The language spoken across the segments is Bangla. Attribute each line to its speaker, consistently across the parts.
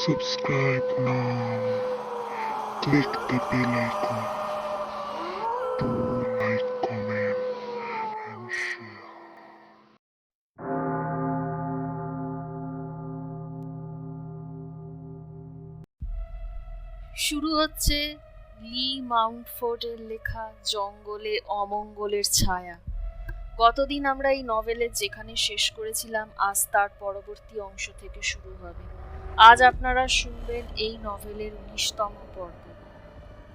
Speaker 1: Subscribe now. Click the bell icon to like, comment, and share.
Speaker 2: শুরু হচ্ছে লি মাউন্টফোর্টের লেখা জঙ্গলে অমঙ্গলের ছায়া। গতদিন আমরা এই নভেলের যেখানে শেষ করেছিলাম, আজ তার পরবর্তী অংশ থেকে শুরু হবে। আজ আপনারা শুনবেন এই নভেলের 19তম পর্ব।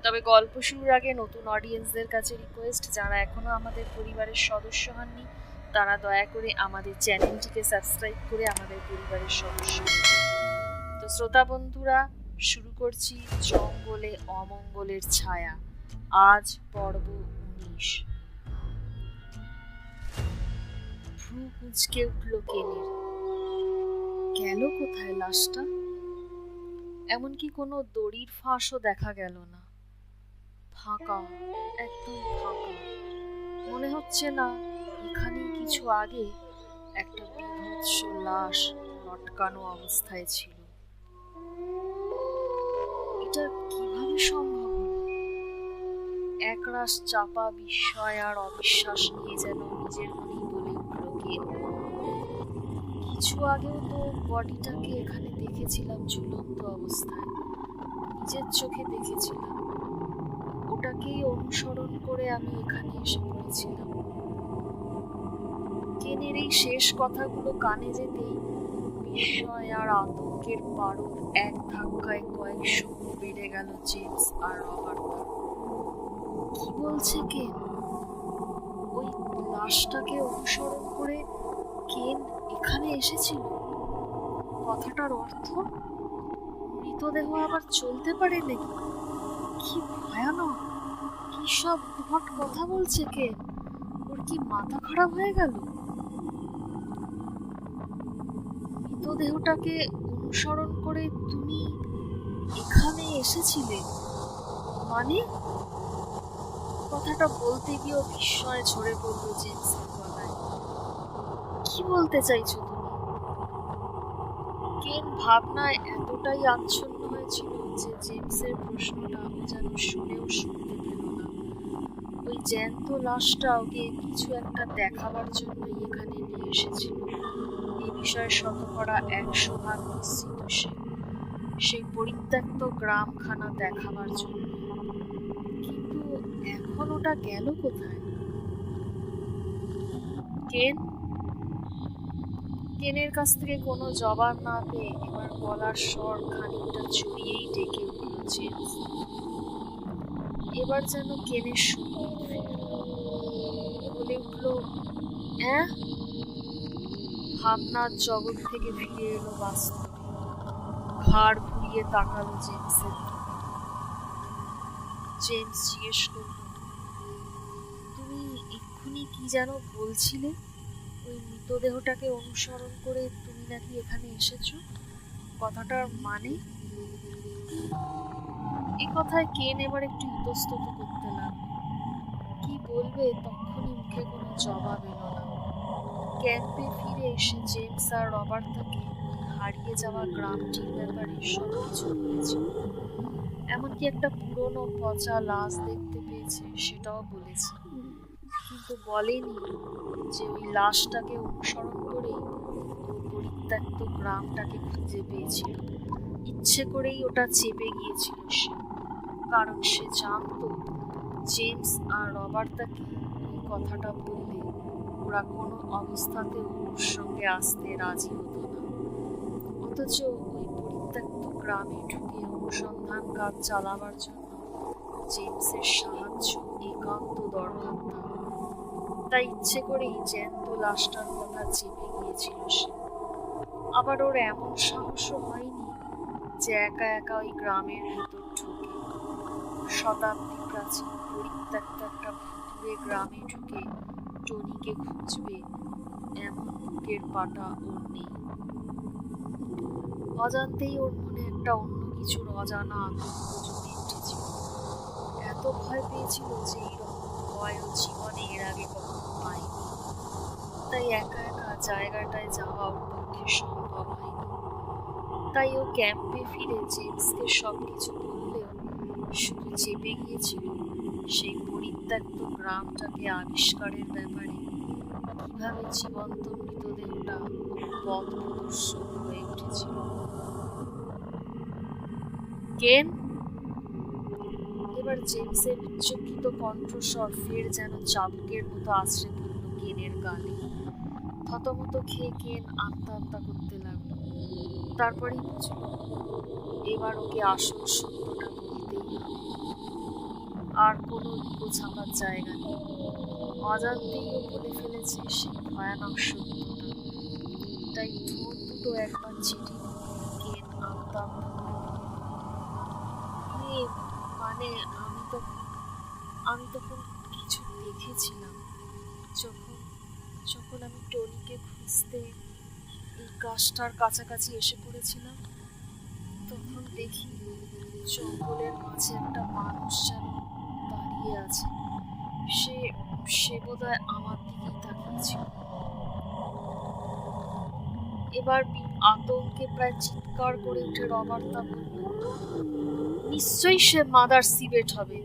Speaker 2: তবে গল্প শুরুর আগে নতুন অডিয়েন্সদের কাছে রিকোয়েস্ট, যারা এখনো আমাদের পরিবারের সদস্য হননি তারা দয়া করে আমাদের চ্যানেলটিকে সাবস্ক্রাইব করে আমাদের পরিবারের সদস্য হন। তো শ্রোতা বন্ধুরা, শুরু করছি জঙ্গলে অমঙ্গলের ছায়া। আজ পর্ব 19। ভ্রু কুঁচকে উঠল কেনের। গেল কোথায় লাশটা? এমনকি কোনো দড়ির ফাঁসও দেখা গেল না। ফাঁকা, একদম ফাঁকা। মনে হচ্ছে না এখানেই কিছু আগে একটা বিভৎস লাশ লটকানো অবস্থায় ছিল। এটা কিভাবে সম্ভব হলো? একরাশ চাপা বিস্ময় আর অবিশ্বাস নিয়ে যেন নিজের মনেই বলে উঠল কেন। কিছু আগেও তো বডিটাকে এখানে দেখেছিলাম ঝুলন্ত অবস্থায়, নিজের চোখে দেখেছিলাম। ওটাকেই অনুসরণ করে আমি এখানে এসে পড়েছিলাম। কেনের এই শেষ কথাগুলো কানে যেতেই বিস্ময় আর আতঙ্কের পারদ এক ধাক্কায় কয়েকশো বেড়ে গেল জেমস আর রবার্টার। কি বলছে কেন? ওই লাশটাকে অনুসরণ করে কেন এখানে এসেছিল? কথাটার অর্থ মৃতদেহ আবার চলতে পারে নাকি? কি ভয়ানক! কি সব উদ্ভট কথা বলছে কেন? ওর কি মাথা খারাপ হয়ে গেল? মৃতদেহটাকে অনুসরণ করে তুমি এখানে এসেছিলে মানে? কথাটা বলতে গিয়েও বিস্ময়ে ঝরে পড়ল জেমসের গলায়। কি বলতে চাইছো তুমি? কেন ভাবনায় এতটাই আচ্ছন্ন হয়েছিল যে জেমসের প্রশ্নটা যেন শুনেও শুনতে পেল না। ওই জ্যান্ত লাশটা ওকে কিছু একটা দেখাবার জন্যই এখানে নিয়ে এসেছিল। এই বিষয়ে শতকরা 100 ভাগ নিশ্চিত সে। সেই পরিত্যক্ত গ্রামখানা দেখাবার জন্য। কিন্তু এখন ওটা গেল কোথায়? কেনের কাছ থেকে কোনো জবাব না পেয়ে এবার গলার স্বর খানিকটা চড়িয়েই ডেকে উঠল জেমস। এবার যেন কেনের সঙ্গীত ফিরল। বলে উঠল, হ্যাঁ? ভাবনার জগৎ থেকে ফিরে এলো বাস্তবে। ঘাড় ঘুরিয়ে তাকালো জেমসের দিকে। জেমস জিজ্ঞেস করল, তুমি এক্ষুনি কি যেন বলছিলে? ওই মৃতদেহটাকে অনুসরণ করে তুমি নাকি এখানে এসেছো? কথাটার মানে? এ কথায় কেন এবার একটু ইতস্তত করতে লাগলো। কি বলবে তখনই মুখে কোনো জবাব এলো না। ক্যাম্পে ফিরে এসে জেমস আর রবার্টাকে হারিয়ে যাওয়া গ্রামটির ব্যাপারে সবকিছু বলেছিল। এমনকি একটা পুরনো পচা লাশ দেখতে পেয়েছে সেটাও বলেছে, কিন্তু বলেনি যে ওই লাশটাকে অনুসরণ করেই পরিত্যক্ত গ্রামটাকে খুঁজে পেয়েছিল। ইচ্ছে করেই ওটা চেপে গিয়েছিল সে, কারণ সে জানতো জেমস আর রবার্টাকে এই কথাটা বললে ওরা কোনো অবস্থাতেও ওর সঙ্গে আসতে রাজি হতো না। অথচ ওই পরিত্যক্ত গ্রামে ঢুকে অনুসন্ধান কাজ চালাবার জন্য জেমসের সাহায্য একান্ত দরকার তার। তাই ইচ্ছে করেই জ্যান্ত লাশটার কথা চেপে গিয়েছিল সে। আবার ওর এমন সাহসও হয়নি যে একা একা ওই গ্রামের ভেতর ঢুকে শতাব্দী প্রাচীন পরিত্যক্ত একটা ভুতুড়ে গ্রামে ঢুকে টনিকে খুঁজবে, এমন বুকের পাটা ওর নেই। অজান্তেই ওর মনে একটা অন্য কিছুর অজানা আতঙ্ক জমে উঠেছিল। এত ভয় পেয়েছিল যে এইরকম ভয় ও জীবনে এর আগে কখনো পায়নি। তাই একা একা জায়গাটায় যাওয়া ওর পক্ষে সম্ভব হয়নি। তাই ও ক্যাম্পে ফিরে জেমসকে সবকিছু বললেও শুধু চেপে গিয়েছিল সেই পরিত্যক্ত গ্রামটাকে আবিষ্কারের ব্যাপারে। কিভাবে জীবন্ত মৃতদেহটা পথ প্রদর্শক হয়ে উঠেছিল। কেন? এবার জেমসের উচ্চকিত কণ্ঠস্বর ফের যেন চাবুকের মতো আছড়ে পড়ল কেনের গালে। থতমত খেয়ে কেন আমতা আমতা করতে লাগলো। তারপরেই বুঝল এবার ওকে আসল সত্যটা বলতেই হবে। আর কোনো লুকো ছাপার জায়গা নেই। অজান্তেই ও বলে ফেলেছে সেই ভয়ানক সত্যটা। তাই ঠোঁট দুটো একবার চিঠি কেন আমতা আমতা করে মানে আমি তখন কিছু দেখেছিলাম। যখন যখন আমি টনিকে খুঁজতে এই গাছটার কাছাকাছি এসে পড়েছিলাম, তখন দেখি জঙ্গলের মাঝে একটা মানুষ যেন দাঁড়িয়ে আছে। সে বোধহয় আমার দিকেই তাকিয়েছিল। এবার আতঙ্কে প্রায় চিৎকার করে উঠে রবার্তা বলল, নিশ্চয়ই সে মাদার সিবেট হবে।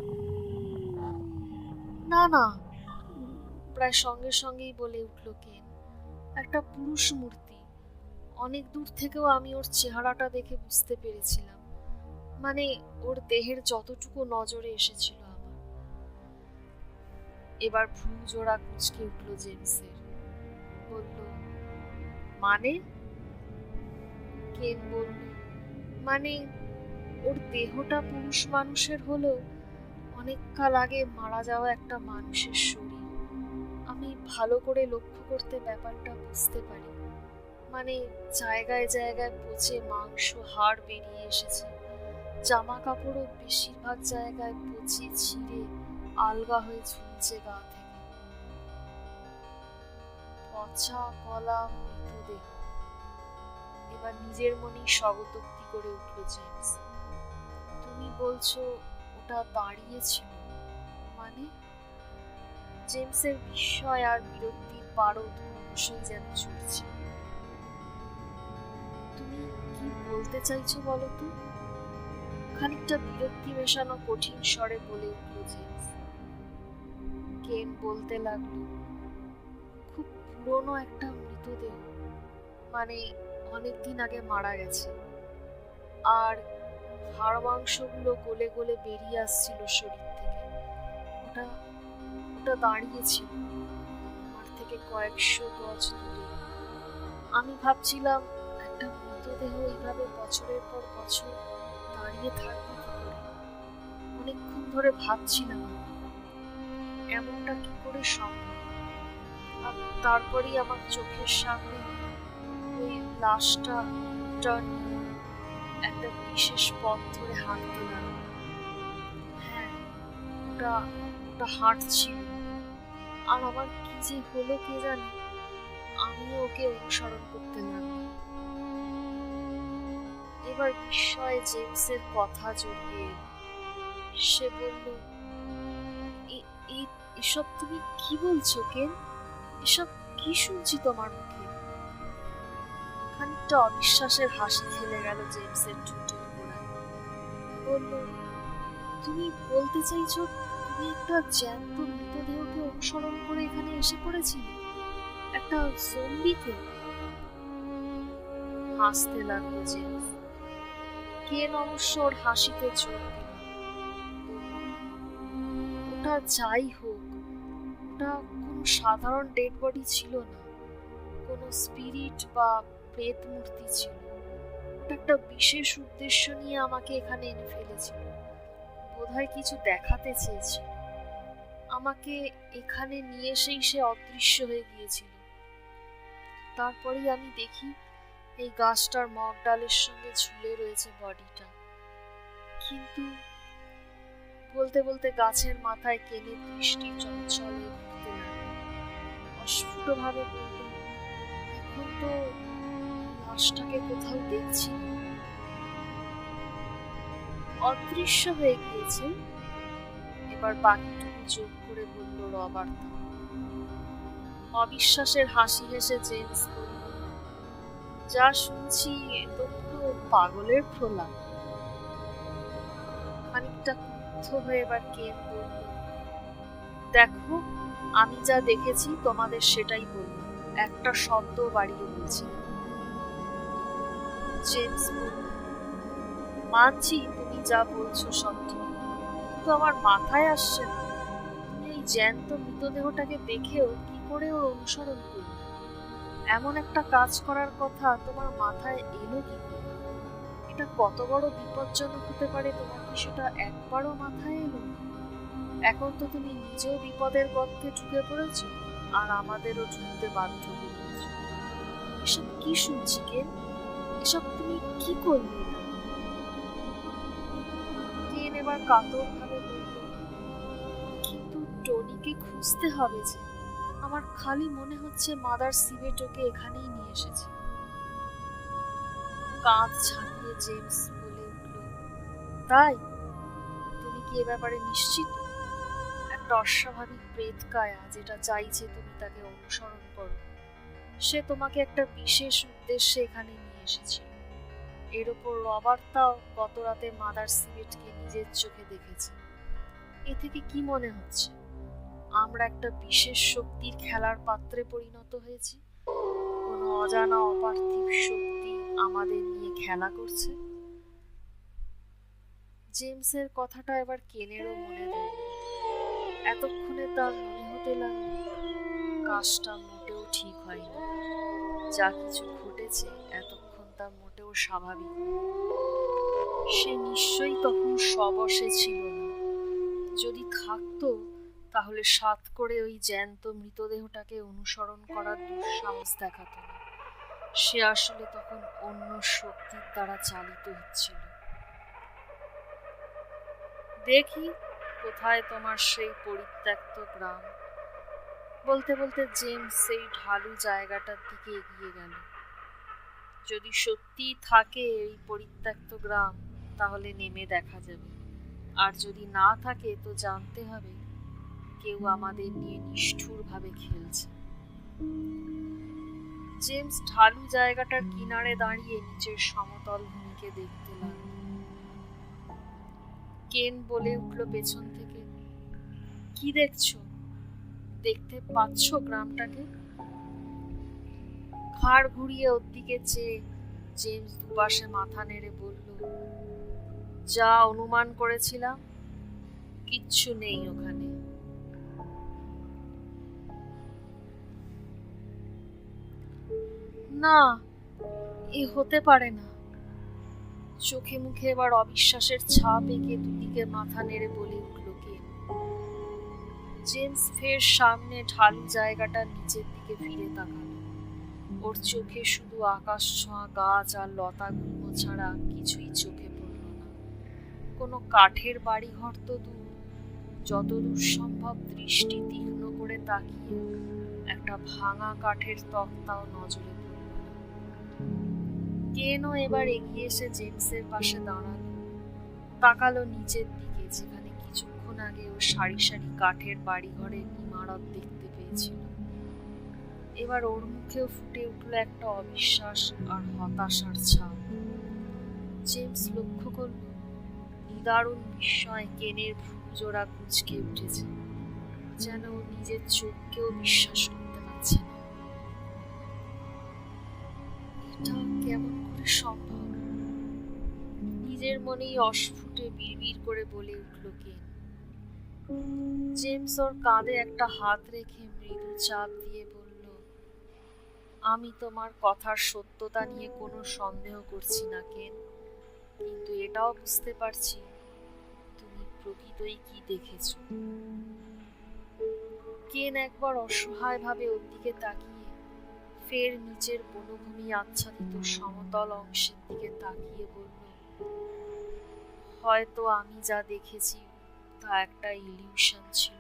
Speaker 2: না না, প্রায় সঙ্গে সঙ্গেই বলে উঠল কেন, একটা পুরুষ মূর্তি। অনেক দূর থেকেও আমি ওর চেহারাটা দেখে বুঝতে পেরেছিলাম। মানে ওর দেহের যতটুকু নজরে এসেছিল আমার। এবার ভ্রু জোড়া কুঁচকে উঠল জেমসের। বলল, মানে? কেন বলল, মানে ওর দেহটা পুরুষ মানুষের হলেও অনেক কাল আগে মারা যাওয়া একটা মানুষের শরীর। আমি ভালো করে লক্ষ্য করতে ব্যাপারটা বুঝতে পারি। মানে জায়গায় জায়গায় পচে মাংস হাড় বেরিয়ে এসেছে। জামা কাপড়ও বেশিরভাগ জায়গায় পচে ছিঁড়ে আলগা হয়ে ঝুলছে গা থেকে। পচা গলা মৃতদেহ। এবার নিজের মনেই স্বগতোক্তি করে উঠল জেমস। তুমি বলছো ওটা দাঁড়িয়েছিল? মানে? জেমসের বিস্ময় আর বিরক্তির পারদ ক্রমশই যেন চড়ছে। তুমি কি বলতে চাইছো বলো তো? খানিকটা বিরক্তি মেশানো কঠিন স্বরে বলে উঠল জেমস। কেন বলতে লাগলো, খুব পুরনো একটা মৃতদেহ, মানে অনেকদিন আগে মারা গেছে। আর হাড় মাংসগুলো গলে গলে বেরিয়ে আসছিল শরীর থেকে। ওটা দাঁড়িয়েছিল আমার থেকে কয়েকশো গজ দূরে। আমি ভাবছিলাম একটা মৃতদেহ এইভাবে বছরের পর বছর দাঁড়িয়ে থাকবে কি করে। অনেকক্ষণ ধরে ভাবছিলাম এমনটা কি করে সম্ভব। আর তারপরেই আমার চোখের সামনে ওই লাশটা একটা বিশেষ পথ ধরে হাঁটতে লাগলো। হ্যাঁ, ওটা হাঁটছিল। আর আমার কি যে হলো কে জানে, আমিও ওকে অনুসরণ করতে লাগলাম। এবার বিস্ময়ে জেমসের কথা জড়িয়ে সে বলল, এসব তুমি কি বলছো কেন? এসব কি শুনছি তোমার মুখে? খানিকটা অবিশ্বাসের হাসি খেলে গেল জেমসের ঠোঁটের গোড়ায়। বলল, তুমি বলতে চাইছো তুমি একটা জ্যান্ত মৃতদেহকে অনুসরণ করে এখানে এসে পড়েছিলে? একটা জম্বিকে? হাসতে লাগলো জেমস। কেন অবশ্য ওর হাসিতে চোখ দিল। ওটা যাই হোক, ওটা কোনো সাধারণ ডেড বডি ছিল না। কোনো স্পিরিট বা প্রেত মূর্তি ছিল। ওটা একটা বিশেষ উদ্দেশ্য নিয়ে আমাকে এখানে এনে ফেলেছিল। বোধহয় কিছু দেখাতে চেয়েছিল। আমাকে এখানে নিয়ে এসেই সে অদৃশ্য হয়ে গিয়েছিল। তারপরেই আমি দেখি এই গাছটার মগ ডালের সঙ্গে ঝুলে রয়েছে বডিটা। কিন্তু বলতে বলতে গাছের মাথায় কেনে দৃষ্টি চঞ্চল হয়ে ঘুরতে লাগলো। অস্ফুটভাবে বলল, এখন তো লাশটাকে কোথাও দেখছি না। অদৃশ্য হয়ে গিয়েছে? এবার বাকিটুকু যোগ করে বলল রবার্তা। অবিশ্বাসের হাসি হেসে জেমস বলল, যা শুনছি তো পুরো পাগলের প্রলাপ। খানিকটা ক্রুদ্ধ হয়ে এবার কেন বলল, দেখো, আমি যা দেখেছি তোমাদের সেটাই বললাম, একটা শব্দ বাড়িয়ে বলছি না। জেমস বলল, মানছি তুমি যা বলছো সব ঠিক, কিন্তু আমার মাথায় আসছে না তুমি এই জ্যান্ত মৃতদেহটাকে দেখেও কি করে ওর অনুসরণ করবে। এমন একটা কাজ করার কথা তোমার মাথায় এলো কি করে? এটা কত বড় বিপজ্জনক হতে পারে তোমার কি সেটা একবারও মাথায় এলো? এখন তো তুমি নিজেও বিপদের গর্তে ঢুকে পড়েছ, আর আমাদেরও ঢুকতে বাধ্য করেছ। এসব কি শুনছি কেন? এসব তুমি কি করলে? কেন এবার কাতর ভাবে বলল, কিন্তু টনিকে খুঁজতে হবে যে। আমার খালি মনে হচ্ছে মাদার সিবেট ওকে এখানেই নিয়ে এসেছে। কাঁধ ঝাঁকিয়ে জেমস বলে উঠল, তাই? তুমি কি এ ব্যাপারে নিশ্চিত? একটা অস্বাভাবিক প্রেতকায়া যেটা চাইছে তুমি তাকে অনুসরণ করো, সে তোমাকে একটা বিশেষ উদ্দেশ্যে এখানে নিয়ে এসেছে। এর ওপর রবার্টটাও গত রাতে মাদার সিবেটকে নিজের চোখে দেখেছে। এ থেকে কি মনে হচ্ছে আমরা একটা বিশেষ শক্তির খেলার পাত্রে পরিণত হয়েছি? কোনো অজানা অপার্থিব শক্তি আমাদের নিয়ে খেলা করছে। জেমসের কথাটা এবার কেনেরও মনে ধরল। এতক্ষণে তার মনে হতে লাগলো কাজটা মোটেও ঠিক হয়নি। যা কিছু ঘটেছে এতক্ষণ তা মোটেও স্বাভাবিক নয়। সে নিশ্চয়ই তখন সবশে ছিল না। যদি থাকতো তাহলে সাত করে ওই জ্যান্ত মৃতদেহটাকে অনুসরণ করার দুঃসাহস দেখাতো না। সে আসলে তখন অন্য শক্তির দ্বারা চালিত হচ্ছিল। দেখি কোথায় তোমার সেই পরিত্যক্ত গ্রাম। বলতে বলতে জেমস সেই ঢালু জায়গাটার দিকে এগিয়ে গেল। যদি সত্যিই থাকে এই পরিত্যক্ত গ্রাম তাহলে নেমে দেখা যাবে, আর যদি না থাকে তো জানতে হবে কেউ আমাদের নিয়ে নিষ্ঠুরভাবে খেলছে। জেমস ঢালু জায়গাটার কিনারে দাঁড়িয়ে নিচের সমতল ভূমিকে দেখতে লাগল। কেন বলে উঠল পেছন থেকে, কি দেখছো? দেখতে পাচ্ছ গ্রামটাকে? ঘাড় ঘুরিয়ে ওর দিকে চেয়ে জেমস দুপাশে মাথা নেড়ে বলল, যা অনুমান করেছিলাম, কিচ্ছু নেই ওখানে। না, এ হতে পারে না। চোখে মুখে এবার অবিশ্বাসের ছাপ এঁকে দুদিকে মাথা নেড়ে বলে উঠল কেন। জেমস ফের সামনে ঢালু জায়গাটা নিচের দিকে ফিরে তাকাল। ওর চোখে শুধু আকাশ ছোঁয়া গাছ আর লতাগুল্ম ছাড়া কিছুই চোখে পড়ল না। কোনো কাঠের বাড়িঘর তো দূর, যতদূর সম্ভব দৃষ্টি তীক্ষ্ণ করে তাকিয়ে একটা ভাঙা কাঠের তক্তাও নজরে পড়ল না। কেনও এবার এগিয়ে এসে জেমসের পাশে দাঁড়ালো, তাকালো নিচের দিকে, যেখানে কিছুক্ষণ আগে ও সারি সারি কাঠের বাড়িঘরের ইমারত দেখতে পেয়েছিল। এবার ওর মুখেও ফুটে উঠল একটা অবিশ্বাস আর হতাশার ছাপ। জেমস লক্ষ্য করল নিদারুণ বিস্ময় কেনের ভ্রুজোড়া কুঁচকে উঠেছে, যেন ও নিজের চোখকেও বিশ্বাস করতে পারছে না। এটা কেমন করে সম্ভব? নিজের মনেই অস্ফুটে বিড়বিড় করে বলে উঠল কেন। জেমস ওর কাঁধে একটা হাত রেখে মৃদু চাপ দিয়ে বলল, আমি তোমার কথার সত্যতা নিয়ে কোনো সন্দেহ করছি না কেন, কিন্তু এটাও বুঝতে পারছি তুমি প্রকৃতই কি দেখেছ। কেন একবার অসহায় ভাবে ওর দিকে তাকিয়ে ফের নিচের বনভূমি আচ্ছাদিত সমতল অংশের দিকে তাকিয়ে বলল, হয়তো আমি যা দেখেছি তা একটা ইলিউশন ছিল।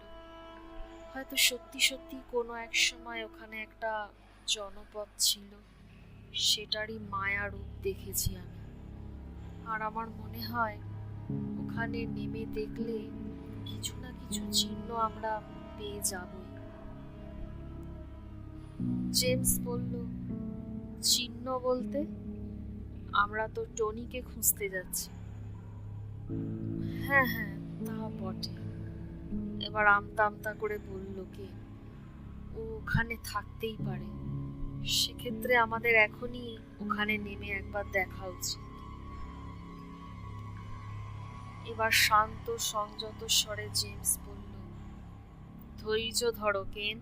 Speaker 2: হয়তো সত্যি সত্যি কোনো এক সময় ওখানে একটা জনপদ ছিল, সেটারই মায়া রূপ দেখেছি আমি। আর আমার মনে হয় ওখানে নেমে দেখলে কিছু না কিছু চিহ্ন আমরা পেয়ে যাবই। জেমস বলল, চিহ্ন বলতে? আমরা তো টনিকে খুঁজতে যাচ্ছি। হ্যাঁ হ্যাঁ, তা বটে। এবার আমতা আমতা করে বলল কে, ও ওখানে থাকতেই পারে। সেক্ষেত্রে আমাদের এখনই ওখানে নেমে একবার দেখা উচিত। এবার শান্ত সংযত স্বরে জেমস বলল, ধৈর্য ধরো কেন।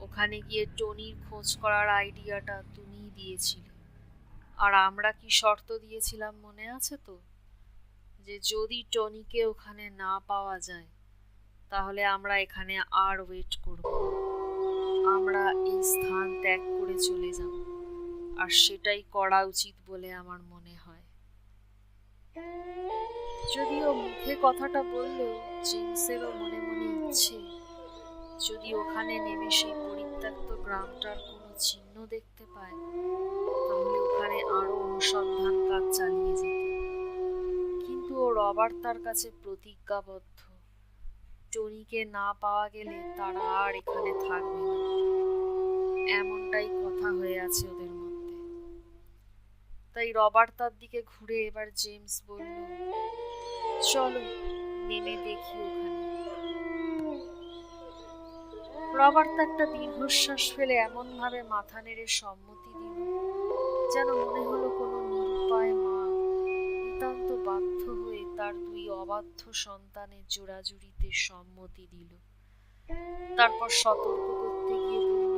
Speaker 2: ওখানে গিয়ে টনির খোঁজ করার আইডিয়াটা তুমিই দিয়েছিলে। আর আমরা কি শর্ত দিয়েছিলাম মনে আছে তো, যে যদি টনিকে ওখানে না পাওয়া যায় তাহলে আমরা এখানে আর ওয়েট করব না, আমরা এই স্থান ত্যাগ করে চলে যাব। আর সেটাই করা উচিত বলে আমার মনে হয়। যদিও মুখে কথাটা বললেও জেমসেরও মনে মনে ইচ্ছে, যদি ওখানে নেমে সেই পরিত্যক্ত গ্রামটার কোনো চিহ্ন দেখতে পায় তাহলে ওখানে আরো অনুসন্ধান কাজ চালিয়ে যেত। কিন্তু ও রবার্ট তার কাছে প্রতিজ্ঞাবদ্ধ, টনিকে না পাওয়া গেলে তারা আর এখানে থাকবে না। এমনটাই কথা হয়ে আছে ওদের মধ্যে। তাই রবার্ট তার দিকে ঘুরে এবার জেমস বলল, চলো নেমে দেখি ওখানে। রবার্ট একটা দীর্ঘশ্বাস ফেলে এমন ভাবে মাথা নেড়ে সম্মতি দিল, যেন মনে হলো কোনো নিরুপায় মা নিতান্ত বাধ্য হয়ে তার দুই অবাধ্য সন্তানের জোড়াজুড়িতে সম্মতি দিল। তারপর সতর্ক করতে গিয়ে বলল,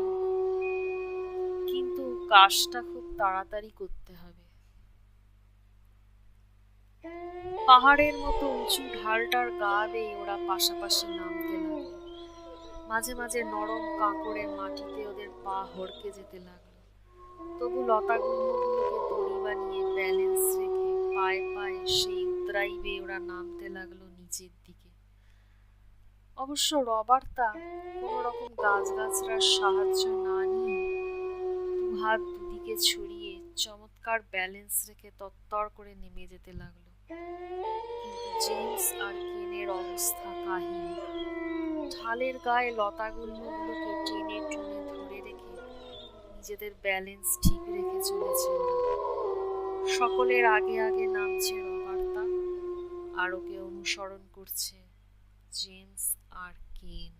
Speaker 2: কিন্তু কাজটা খুব তাড়াতাড়ি করতে হবে। পাহাড়ের মতো উঁচু ঢালটার গা বেয়ে ওরা পাশাপাশি নামতে লাগলো। মাঝে মাঝে নরম কাঁকড়ে মাটিতে ওদের পা হড়কে যেতে লাগলো। তবু লতাগুল্মগুলোকে দড়ি বানিয়ে ব্যালেন্স রেখে পায়ে পায়ে সেই উতরাই বেয়ে ওরা নামতে লাগলো নিচের দিকে। অবশ্য রবার্ট তা কোনো রকম গাছগাছড়ার সাহায্য না নিয়ে দু হাত দুদিকে ছড়িয়ে চমৎকার ব্যালেন্স রেখে তত্তর করে নেমে যেতে লাগলো। কিন্তু জেমস আর কেনের অবস্থা কাহিল। ঢালের গায়ে লতাগুল্মগুলোকে টেনে টুনে ধরে রেখে নিজেদের ব্যালেন্স ঠিক রেখে চলেছে ওরা। সকলের আগে আগে নামছে রবার্তা, আর ওকে অনুসরণ করছে জেমস আর কেন।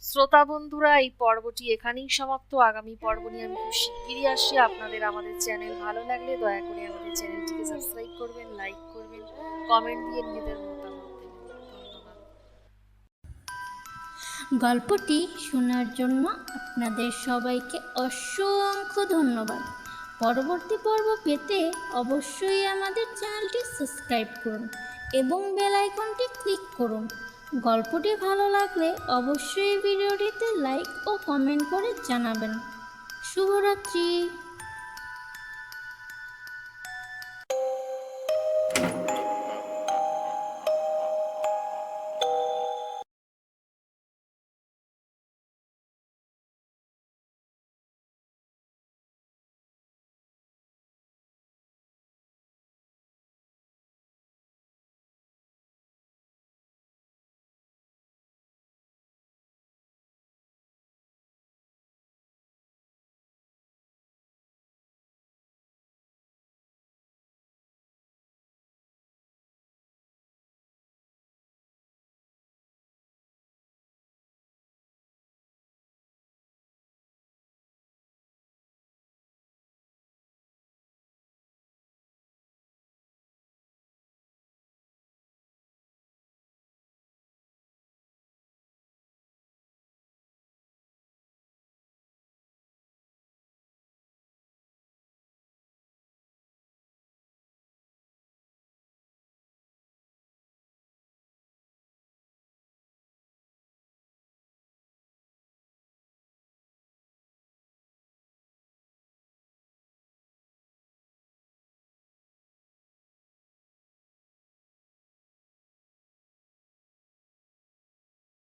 Speaker 2: শ্রোতা বন্ধুরা, এই পর্বটি এখানেই সমাপ্ত। আগামী পর্ব নিয়ে আমি খুব শিগগিরই আসছি। আপনাদের আমাদের চ্যানেল ভালো লাগলে দয়া করে আমাদের চ্যানেলটিকে সাবস্ক্রাইব করবেন, লাইক করবেন, কমেন্ট দিয়ে নিজেদের মতামত দেবেন। ধন্যবাদ।
Speaker 3: গল্পটি শোনার জন্য আপনাদের সবাইকে অসংখ্য ধন্যবাদ। পরবর্তী পর্ব পেতে অবশ্যই আমাদের চ্যানেলটি সাবস্ক্রাইব করুন এবং বেল আইকনটি ক্লিক করুন। গল্পটি ভালো লাগলে অবশ্যই ভিডিওটিতে লাইক ও কমেন্ট করে জানাবেন। শুভরাত্রি।